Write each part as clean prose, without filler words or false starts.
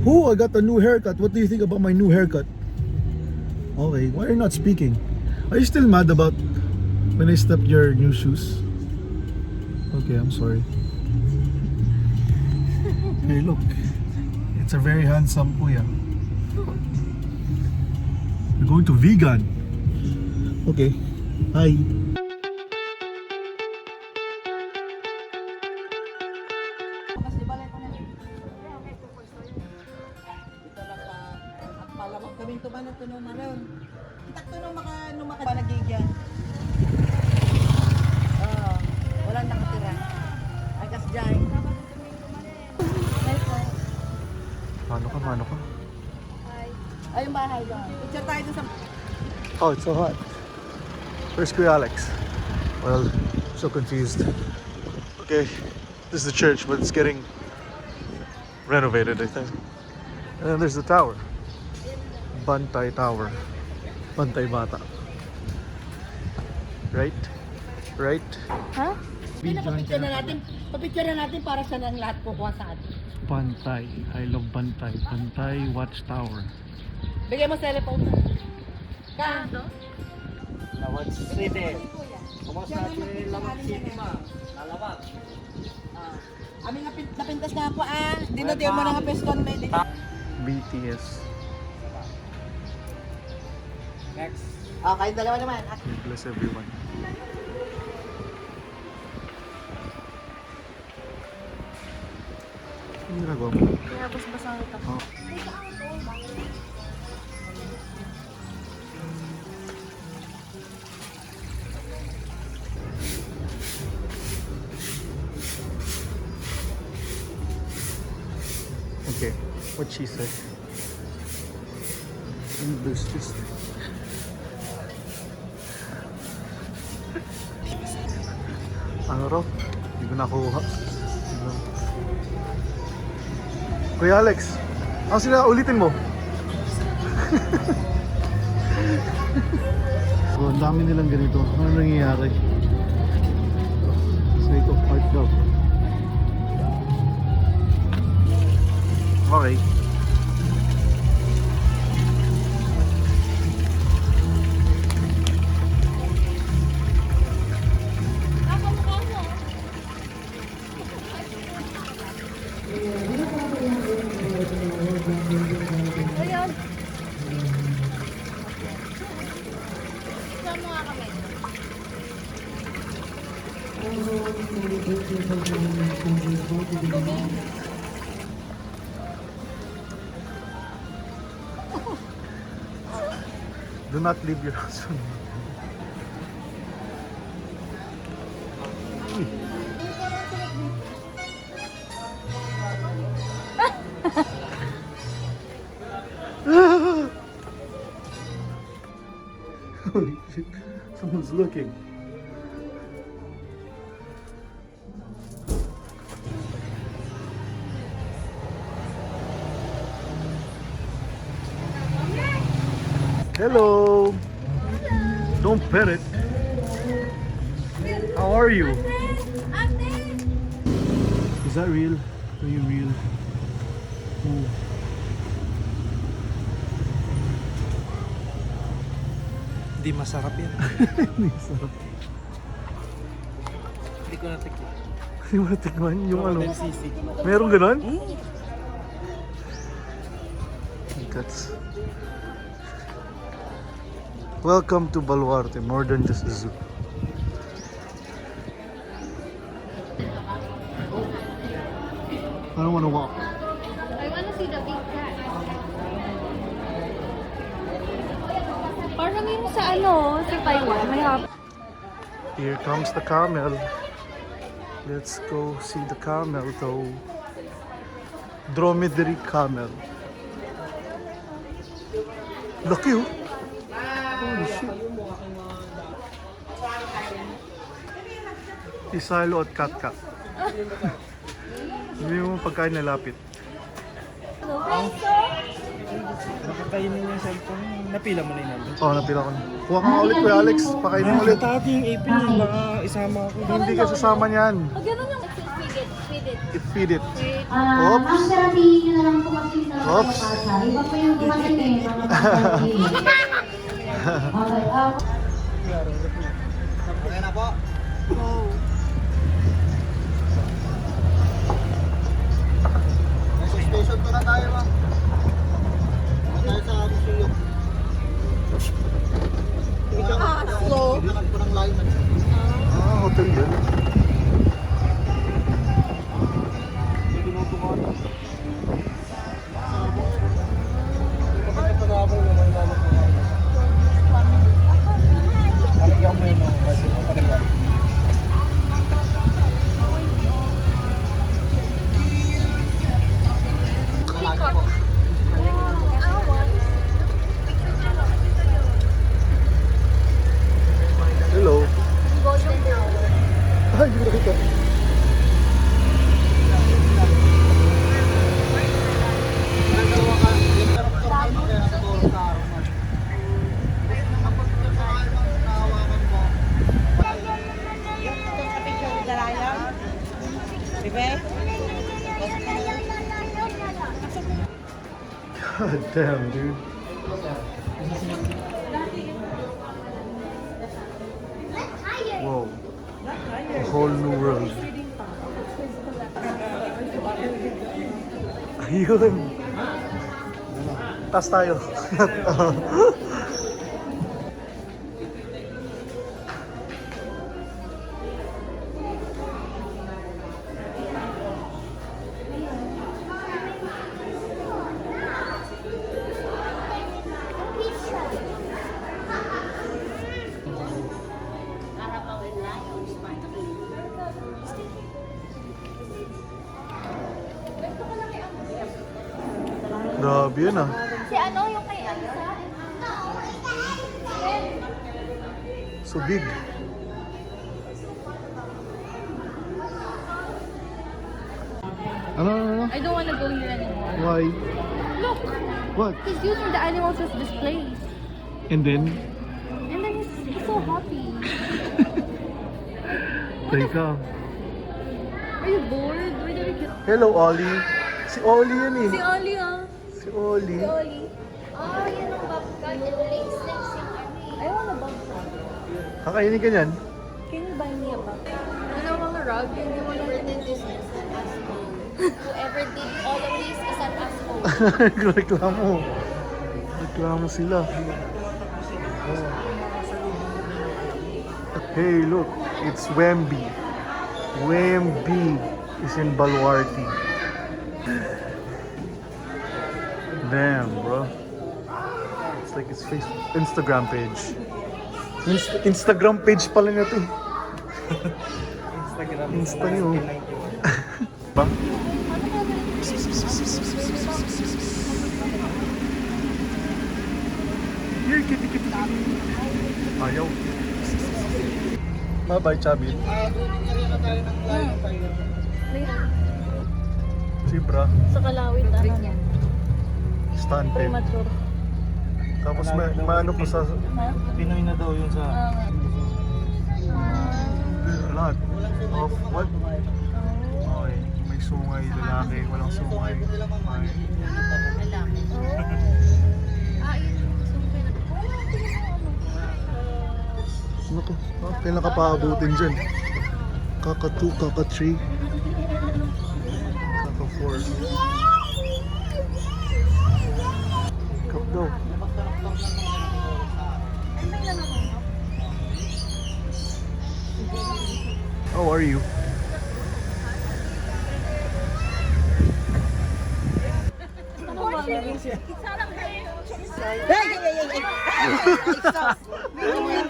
Oh, I got a new haircut. What do you think about my new haircut? Okay, why are you not speaking? Are you still mad about when I stepped your new shoes? Okay, I'm sorry. Hey, look. It's a very handsome kuya. We're going to vegan. Okay. Hi. Kasi balay ko na. Okay, pupwesto yun. Dito lang sa at palamang kaming tumanong tunong maroon. Itak tunong maka panagigyan. Oo. Walang nakatira. Agas dyan. Paano ka? Ay, yung bahay doon. Picture tayo dun sa... Oh, it's so hot. Where's Kuya Alex? Well, so confused. Okay, this is the church, but it's getting renovated, I think. And then there's the tower. Bantay Tower. Bantay Bata. Right? Right? Ha? Papicture na natin para sa lang lahat kukuha sa atin. Bantay. I love Bantay. Bantay Watchtower. Bigay mo cellphone mo. Kano? Lawat City. Kumusta si Lawat City ma? Lalawat. Ami nga napintas na ako Dino mo na nga peston may di. BTS. Next. Okay, dalawa naman. Bless everyone. Ano ginagawa mo? Kaya bas-basa ang ito. Oh. Okay, what she said. There's this. Ano raw? Hindi ko nakuha. Kuya Alex, ano sila ulitin mo? So, ang dami nilang ganito. Ano nangyayari? Snake of Heart daw. Okay. Ayun. Saan mo nga kami? Do not leave your husband. Holy shit, someone's looking. Hello. Don't pet it. How are you? Is that real? Are you real? Ooh. Hindi masarap yan. Hindi sarap. Hindi ko natikman. Hindi mo natikman yung ano? Sisig. Meron ganon? Guts. Welcome to Baluarte, more than just a zoo. I don't want to walk. I want to see the big cat. Parang yung sa sa Taiwan, may hap. Here comes the camel. Let's go see the camel though. Dromedary camel. Laki oh. Holy shit. Isalo at cat-cat. Hindi mo pagkain na lapit. Nakakainin niya yung cellphone. Napila mo na yung number. Oo, napila ko na. Kuha ka nga ulit Kuya Alex. Pakainin mo ulit. Tati yung ipin yung baka isama ako. Hindi ka sasama niyan. Pag ganun yung feed it. It feed it. Ang Oops. therapy nyo na lang po kasi sa Oops. kasa. Iba po yung dumating eh, mga therapy. Okay, Okay na po. Nasa station ko na tayo, ma'am. Tayo sa museum. Slow. Hanap ko ng lineman. Hotel yun. Hello. Ay, hindi ko nakita. God damn, dude. Whoa. A whole new world. Ayun. Taas tayo. Grabe yun ah. Si ano yung kay Alisa? So big. Ano? I don't wanna go here anymore. Why? Look! What? He's using the animals as displays. And then? And then he's so happy. Teka. Are you bored? Where did we get... Hello, Ollie. Si Ollie yan eh. Si Oli ah. Si Ollie. Si Oli. Ah, yan ang bobcat. And legs yung ano. I want a bobcat. Kakainin ka niyan? Can you buy me a bobcat? Ano mga rug? Hindi mo lang in business. Whoever did all of this is an asshole. Reklamo. Reklamo sila. Hey, look. It's Wemby. Wemby is in Baluarte. Damn, bro. It's like his Facebook, Instagram page. Instagram page pala niya to. Insta niyo. Ba? Here, kitty, kitty. Ayaw. Bye-bye, Chabit. Zebra. Sa kalawit ah. Stunted. Premature. Tapos may ano pa sa... Pinoy na daw yun sa... A lot of what? Okay. May sungay, lalaki. Walang sungay. May... Ano to? Kailan ka paabutin dyan? Kaka 2, kaka 3. Kaka 4. Cup daw. How are you?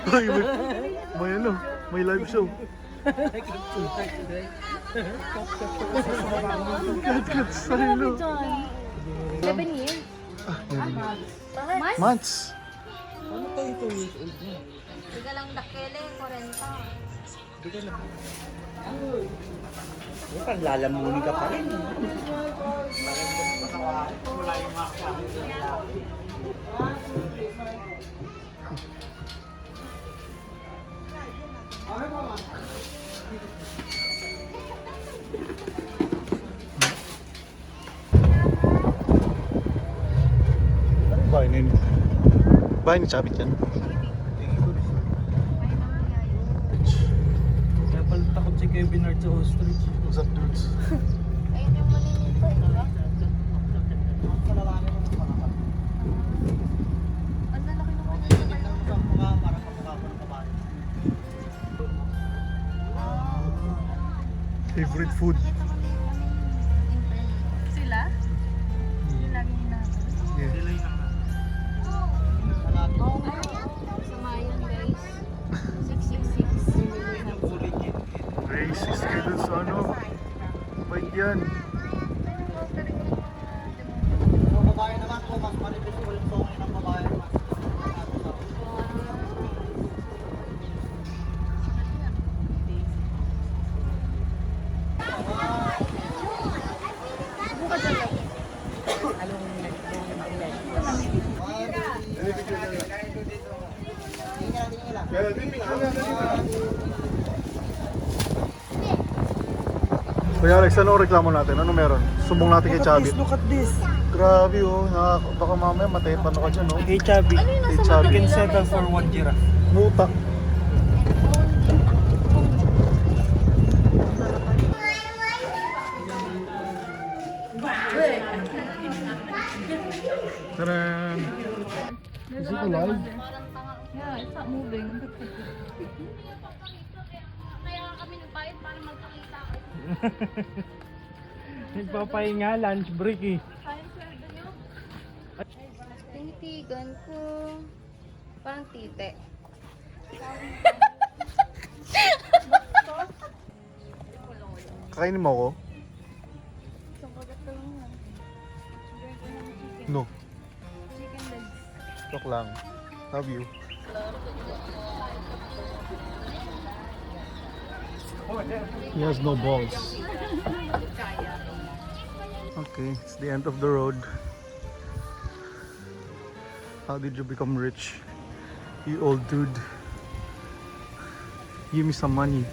Ay, may ano, may live show. Kat silo. 7 years. Months. Tiga lang dakele, 40. Parang lalamunin ka pa rin. Ayun. Bahay ni Chabit yan. Kaya pala takot si Kevin Hart sa ostrich. What's up, dudes? Ayun yung maliliit pa, di ba? Ang lalaki naman yun. Favorite food? Sila? Yung lagi hinahanap. Yeah. Oo nga. Sama yan, guys. 666. Racist kayo dun sa ano? Bait yan. Kuya Alex, ano reklamo natin? Ano meron? Sumbong natin kay Chabit. Look at this. Grabe oh, baka mamaya matayin pa ka dyan oh. Hey Chubby. Hey Chabit. You can settle for 1 giraffe. Muta. Taran! Is it alive? Yeah, it's not moving. Kaya kami nagbayad para magpakita. Nagpapahinga, lunch break eh. Sayang sweldo nyo. Tinitigan ko. Parang tite. Kakainin mo ako? Isang kagat ko lang yan. Enjoy ko ng chicken. No. Chicken legs. Joke lang. Love you. He has no balls. Okay, it's the end of the road. How did you become rich? You old dude. Give me some money.